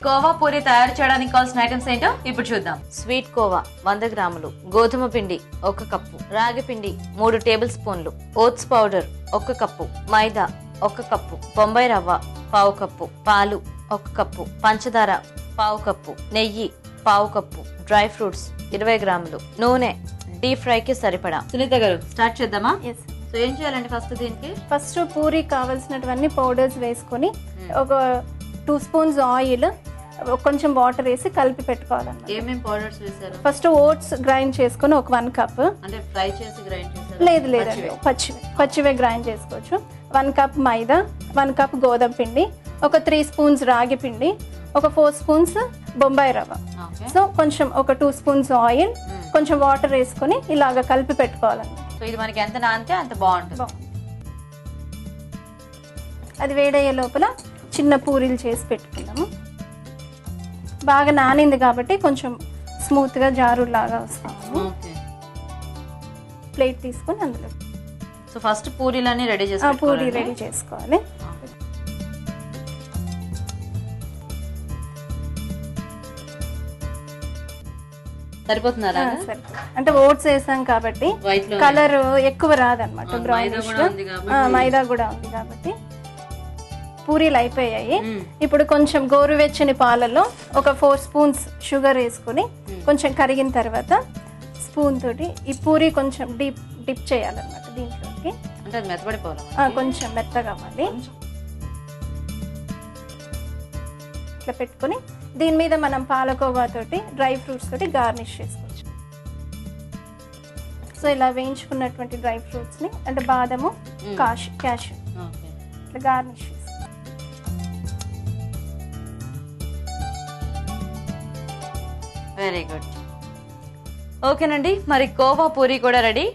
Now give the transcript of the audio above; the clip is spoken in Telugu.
కోవా పూరి తయారు చేయడానికి కావాల్సిన ఐటమ్స్ ఏంటో ఇప్పుడు చూద్దాం. స్వీట్ కోవా 100 గ్రాములు, గోధుమ పిండి 1 కప్పు, రాగి పిండి 3 టేబుల్ స్పూన్లు, ఓట్స్ పౌడర్ 1 కప్పు, మైదా 1 కప్పు, బొంబాయి రవ్వ 1/2 కప్పు, పాలు 1 కప్పు, పంచదార 1/2 కప్పు, నెయ్యి 1/2 కప్పు, డ్రై ఫ్రూట్స్ 20 గ్రాములు, నూనె డీప్ ఫ్రై కి సరిపడా. సునీత గారు స్టార్ట్ చేద్దామా? సో ఏం చేయాలండి దీనికి? ఫస్ట్ పూరి కావాల్సినటువంటి పౌడర్స్ వేసుకొని ఒక 2 స్పూన్స్ ఆయిల్, కొంచెం వాటర్ వేసి కలిపి పెట్టుకోవాలన్నమాట. ఏమేం పౌడర్స్ వేసారు? ఫస్ట్ ఓట్స్ గ్రైండ్ చేసుకొని ఒక 1 కప్. అంటే ఫ్రై చేసి గ్రైండ్ చేసారు? లేదండి, పచ్చివే గ్రైండ్ చేసుకోవచ్చు. 1 కప్ మైదా, 1 కప్ గోధుమ పిండి, ఒక 3 స్పూన్స్ రాగి పిండి, ఒక 4 స్పూన్స్ బొంబాయి రవ్వ. సో కొంచెం ఒక 2 స్పూన్స్ ఆయిల్, కొంచెం వాటర్ వేసుకొని ఇలాగ కలిపి పెట్టుకోవాలన్నమాట. సో ఇది మనకి ఎంత నానితే అంత బాగుంటుంది. అది వేడయ్యే లోపల చిన్న పూరీలు చేసి పెట్టుకున్నాము. బాగా నానింది కాబట్టి కొంచెం స్మూత్ గా జారు లాగా వస్తాము. ప్లేట్ తీసుకొని అందులో సో ఫస్ట్ పూరీలన్నీ రెడీ చేసుకోవాలి. పూరీ రెడీ చేసుకోవాలి. సరిపోతుందా? అంటే ఓట్స్ వేసాం కాబట్టి కలర్ ఎక్కువ రాదన్నమాట, బ్రౌనిష్. మైదా కూడా ఉంది కాబట్టి పూరీలు అయిపోయాయి. ఇప్పుడు కొంచెం గోరువెచ్చని పాలలో ఒక 4 స్పూన్స్ షుగర్ వేసుకుని కొంచెం కరిగిన తర్వాత స్పూన్ తోటి ఈ పూరీ కొంచెం డిప్ చేయాలన్నమాట దీంట్లోకి. కొంచెం మెత్తగా అవ్వాలి. ఇట్లా పెట్టుకుని దీని మీద మనం పాలకోవా తోటి, డ్రై ఫ్రూట్స్ తోటి గార్నిష్ చేసుకోవచ్చు. సో ఇలా వేయించుకున్నటువంటి డ్రై ఫ్రూట్స్ ని, అంటే బాదము, క్యాష్యూ, ఇట్లా గార్నిష్ చేసుకోవచ్చు. Very good. ఓకేనండి, మరి కోవా పూరి కూడా రెడీ.